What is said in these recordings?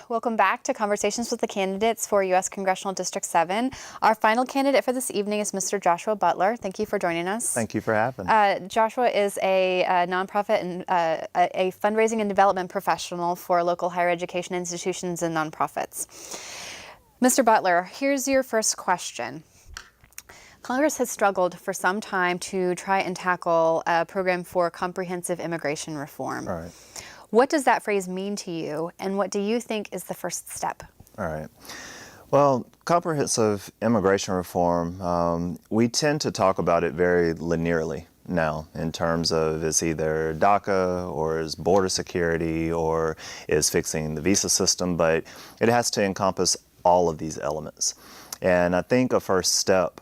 Welcome back to Conversations with the Candidates for U.S. Congressional District 7. Our final candidate for this evening is Mr. Joshua Butler. Thank you for joining us. Thank you for having me. Joshua is a nonprofit and a fundraising and development professional for local higher education institutions and nonprofits. Mr. Butler, here's your first question. Congress has struggled for some time to try and tackle a program for comprehensive immigration reform. All right. What does that phrase mean to you, and what do you think is the first step? All right. Well, comprehensive immigration reform, we tend to talk about it very linearly now in terms of it's either DACA or is border security or is fixing the visa system, but it has to encompass all of these elements. And I think a first step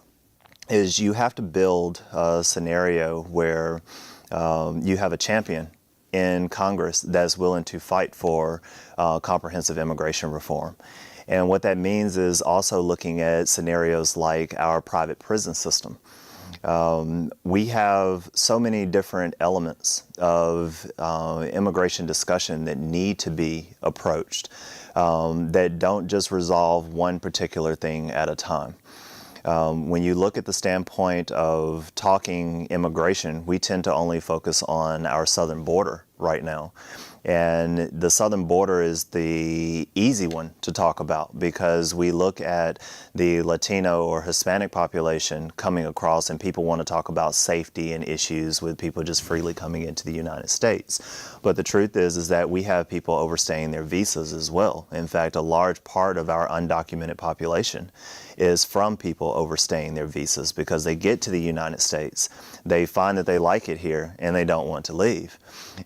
is you have to build a scenario where you have a champion in Congress that's willing to fight for comprehensive immigration reform. And what that means is also looking at scenarios like our private prison system. We have so many different elements of immigration discussion that need to be approached that don't just resolve one particular thing at a time. When you look at the standpoint of talking immigration, we tend to only focus on our southern border right now. And the southern border is the easy one to talk about because we look at the Latino or Hispanic population coming across and people want to talk about safety and issues with people just freely coming into the United States. But the truth is that we have people overstaying their visas as well. In fact, a large part of our undocumented population is from people overstaying their visas because they get to the United States, they find that they like it here, and they don't want to leave.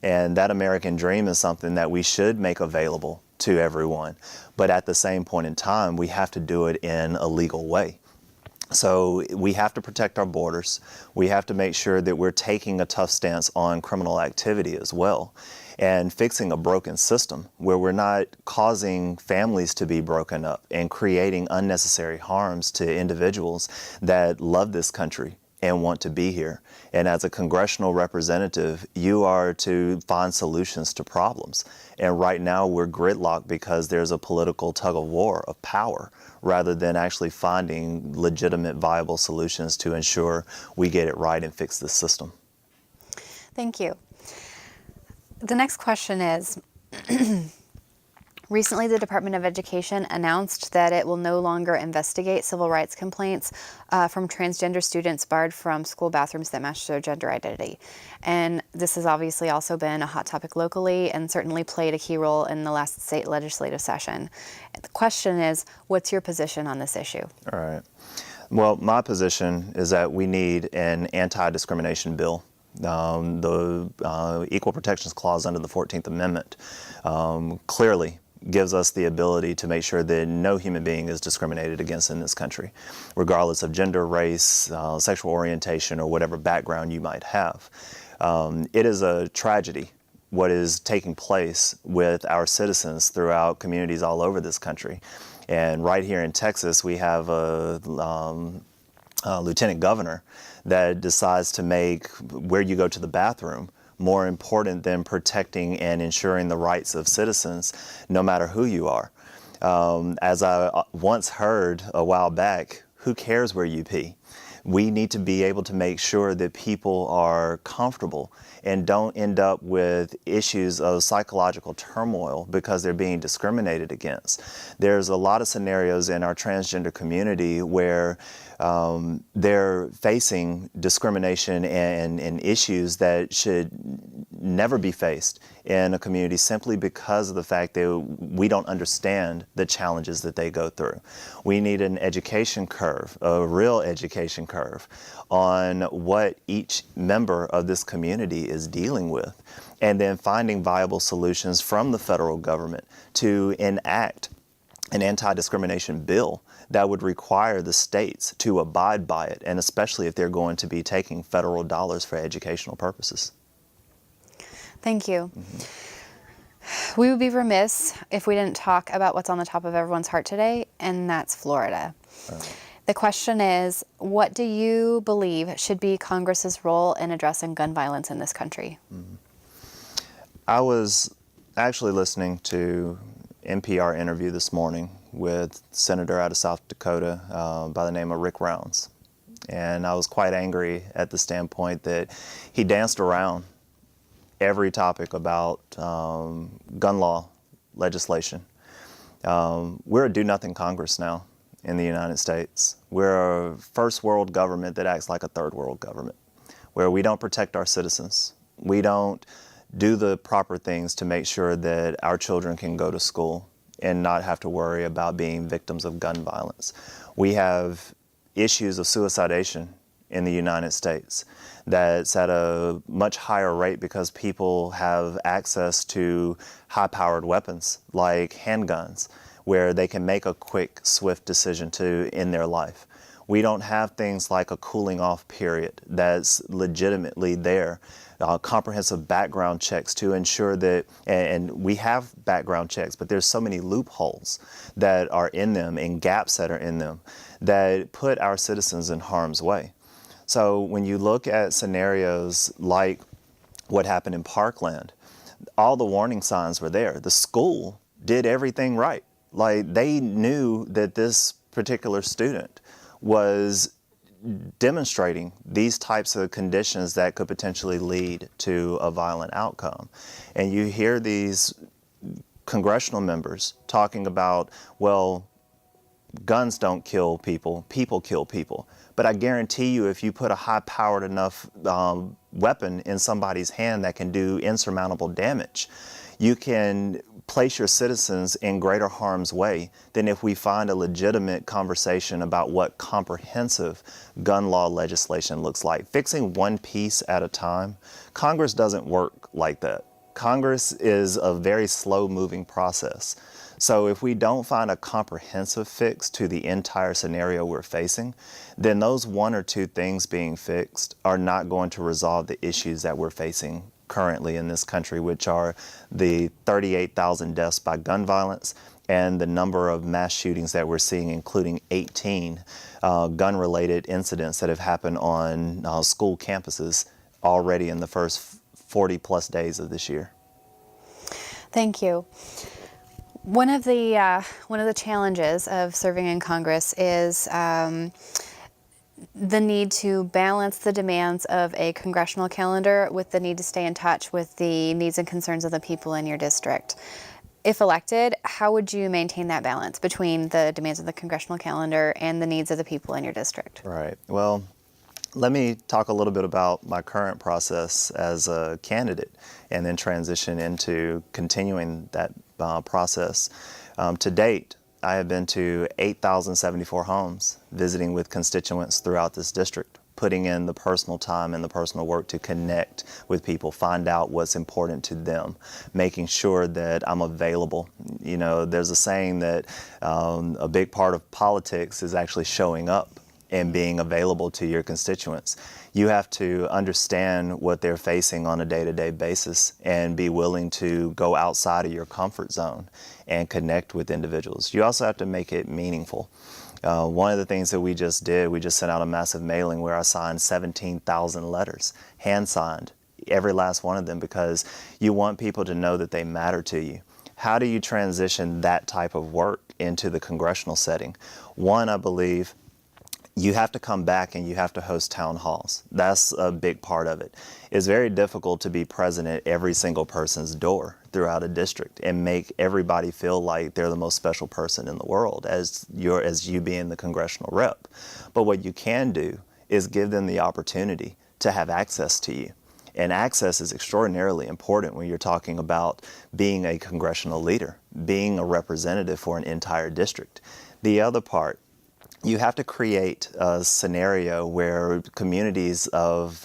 And that American dream is something that we should make available to everyone. But at the same point in time, we have to do it in a legal way. So we have to protect our borders. We have to make sure that we're taking a tough stance on criminal activity as well, and fixing a broken system where we're not causing families to be broken up and creating unnecessary harms to individuals that love this country and want to be here. And as a congressional representative, you are to find solutions to problems. And right now we're gridlocked because there's a political tug of war of power rather than actually finding legitimate, viable solutions to ensure we get it right and fix this system. Thank you. The next question is, recently the Department of Education announced that it will no longer investigate civil rights complaints from transgender students barred from school bathrooms that match their gender identity. And this has obviously also been a hot topic locally and certainly played a key role in the last state legislative session. The question is, what's your position on this issue? All right. Well, my position is that we need an anti-discrimination bill. The Equal Protections Clause under the 14th Amendment clearly gives us the ability to make sure that no human being is discriminated against in this country, regardless of gender, race, sexual orientation, or whatever background you might have. It is a tragedy what is taking place with our citizens throughout communities all over this country. And right here in Texas, we have a lieutenant governor that decides to make where you go to the bathroom more important than protecting and ensuring the rights of citizens, no matter who you are. As I once heard a while back, who cares where you pee? We need to be able to make sure that people are comfortable and don't end up with issues of psychological turmoil because they're being discriminated against. There's a lot of scenarios in our transgender community where they're facing discrimination and issues that should never be faced in a community simply because of the fact that we don't understand the challenges that they go through. We need an education curve, a real education curve, on what each member of this community is dealing with, and then finding viable solutions from the federal government to enact an anti-discrimination bill that would require the states to abide by it, and especially if they're going to be taking federal dollars for educational purposes. Thank you. We would be remiss if we didn't talk about what's on the top of everyone's heart today, and that's Florida. The question is, what do you believe should be Congress's role in addressing gun violence in this country? I was actually listening to NPR interview this morning with a senator out of South Dakota by the name of Rick Rounds. And I was quite angry at the standpoint that he danced around every topic about gun law legislation. We're a do-nothing Congress now in the United States. We're a first world government that acts like a third world government, where we don't protect our citizens. We don't do the proper things to make sure that our children can go to school and not have to worry about being victims of gun violence. We have issues of suicidation in the United States that's at a much higher rate because people have access to high-powered weapons like handguns, where they can make a quick, swift decision to end their life. We don't have things like a cooling off period that's legitimately there. Comprehensive background checks to ensure that, and we have background checks, but there's so many loopholes that are in them and gaps that are in them that put our citizens in harm's way. So when you look at scenarios like what happened in Parkland, all the warning signs were there. The school did everything right. Like, they knew that this particular student was demonstrating these types of conditions that could potentially lead to a violent outcome. And you hear these congressional members talking about, well, guns don't kill people, people kill people. But I guarantee you, if you put a high-powered enough weapon in somebody's hand that can do insurmountable damage, you can place your citizens in greater harm's way than if we find a legitimate conversation about what comprehensive gun law legislation looks like. Fixing one piece at a time, Congress doesn't work like that. Congress is a very slow-moving process. So if we don't find a comprehensive fix to the entire scenario we're facing, then those one or two things being fixed are not going to resolve the issues that we're facing currently in this country, which are the 38,000 deaths by gun violence and the number of mass shootings that we're seeing, including 18 gun-related incidents that have happened on school campuses already in the first 40-plus days of this year. Thank you. One of the challenges of serving in Congress is the need to balance the demands of a congressional calendar with the need to stay in touch with the needs and concerns of the people in your district. If elected, how would you maintain that balance between the demands of the congressional calendar and the needs of the people in your district? Right. Well, let me talk a little bit about my current process as a candidate and then transition into continuing that process. To date, I have been to 8,074 homes, visiting with constituents throughout this district, putting in the personal time and the personal work to connect with people, find out what's important to them, making sure that I'm available. You know, there's a saying that a big part of politics is actually showing up and being available to your constituents. You have to understand what they're facing on a day-to-day basis and be willing to go outside of your comfort zone and connect with individuals. You also have to make it meaningful. One of the things that we just did, we just sent out a massive mailing where I signed 17,000 letters, hand-signed, every last one of them, because you want people to know that they matter to you. How do you transition that type of work into the congressional setting? One, I believe, you have to come back and you have to host town halls. That's a big part of it. It's very difficult to be present at every single person's door throughout a district and make everybody feel like they're the most special person in the world as you being the congressional rep. But what you can do is give them the opportunity to have access to you. And access is extraordinarily important when you're talking about being a congressional leader, being a representative for an entire district. The other part, you have to create a scenario where communities of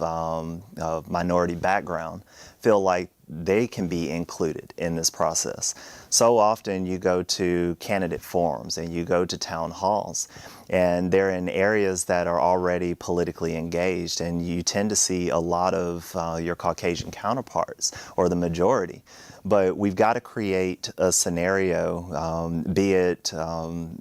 minority background feel like they can be included in this process. So often you go to candidate forums and you go to town halls, and they're in areas that are already politically engaged, and you tend to see a lot of your Caucasian counterparts, or the majority. But we've got to create a scenario, be it an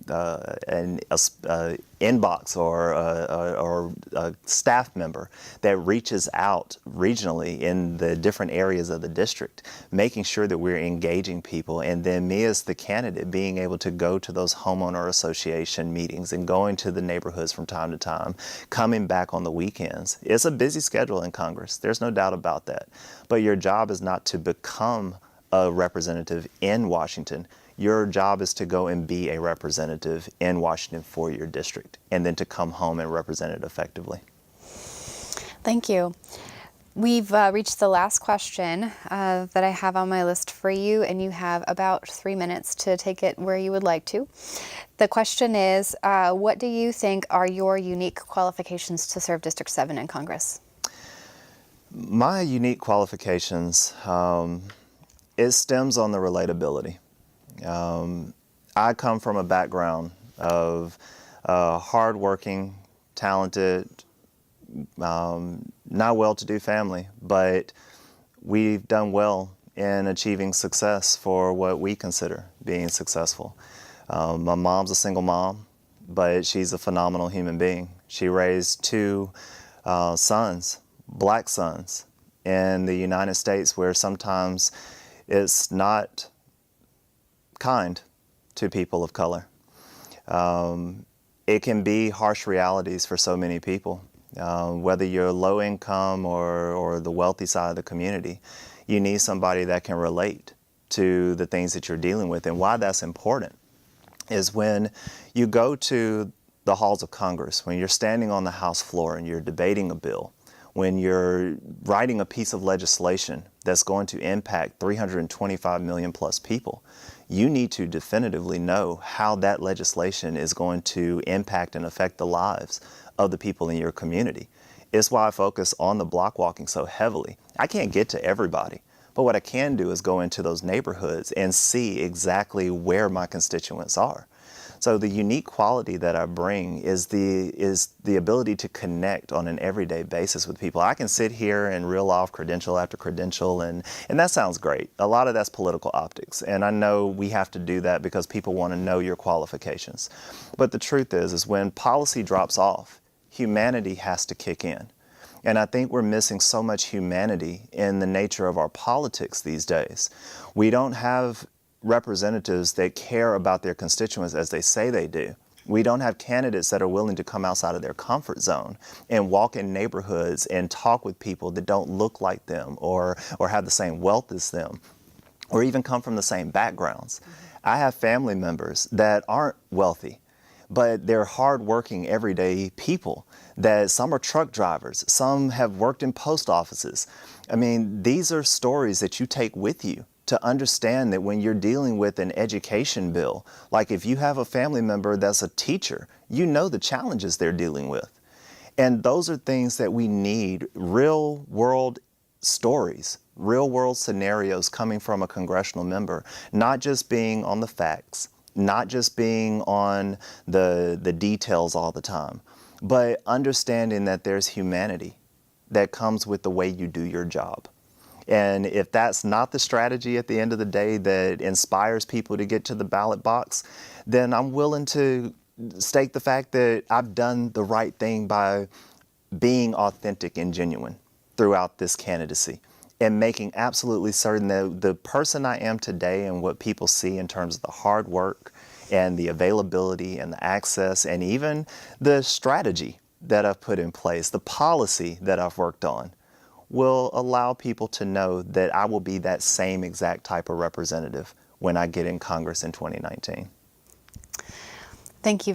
inbox or a staff member that reaches out regionally in the different areas of the district, making sure that we're engaging people and and then me as the candidate being able to go to those homeowner association meetings and going to the neighborhoods from time to time, coming back on the weekends. It's a busy schedule in Congress. There's no doubt about that. But your job is not to become a representative in Washington. Your job is to go and be a representative in Washington for your district, and then to come home and represent it effectively. Thank you. We've reached the last question that I have on my list for you, and you have about 3 minutes to take it where you would like to. The question is, what do you think are your unique qualifications to serve District 7 in Congress? My unique qualifications, it stems on the relatability. I come from a background of hardworking, talented, not well-to-do family, but we've done well in achieving success for what we consider being successful. My mom's a single mom, but she's a phenomenal human being. She raised 2 sons, black sons, in the United States, where sometimes it's not kind to people of color. It can be harsh realities for so many people. Whether you're low income or the wealthy side of the community, you need somebody that can relate to the things that you're dealing with. And why that's important is when you go to the halls of Congress, when you're standing on the House floor and you're debating a bill, when you're writing a piece of legislation that's going to impact 325 million plus people, you need to definitively know how that legislation is going to impact and affect the lives of the people in your community. It's why I focus on the block walking so heavily. I can't get to everybody, but what I can do is go into those neighborhoods and see exactly where my constituents are. So the unique quality that I bring is the ability to connect on an everyday basis with people. I can sit here and reel off credential after credential, and that sounds great. A lot of that's political optics, and I know we have to do that because people want to know your qualifications. But the truth is when policy drops off, humanity has to kick in. And I think we're missing so much humanity in the nature of our politics these days. We don't have representatives that care about their constituents as they say they do. We don't have candidates that are willing to come outside of their comfort zone and walk in neighborhoods and talk with people that don't look like them or have the same wealth as them, or even come from the same backgrounds. I have family members that aren't wealthy, but they're hardworking, everyday people. That some are truck drivers, some have worked in post offices. I mean, these are stories that you take with you to understand that when you're dealing with an education bill, like if you have a family member that's a teacher, you know the challenges they're dealing with. And those are things that we need, real world stories, real world scenarios coming from a congressional member, not just being on the facts, not just being on the details all the time, but understanding that there's humanity that comes with the way you do your job. And if that's not the strategy at the end of the day that inspires people to get to the ballot box, then I'm willing to stake the fact that I've done the right thing by being authentic and genuine throughout this candidacy and making absolutely certain that the person I am today and what people see in terms of the hard work and the availability and the access and even the strategy that I've put in place, the policy that I've worked on, will allow people to know that I will be that same exact type of representative when I get in Congress in 2019. Thank you.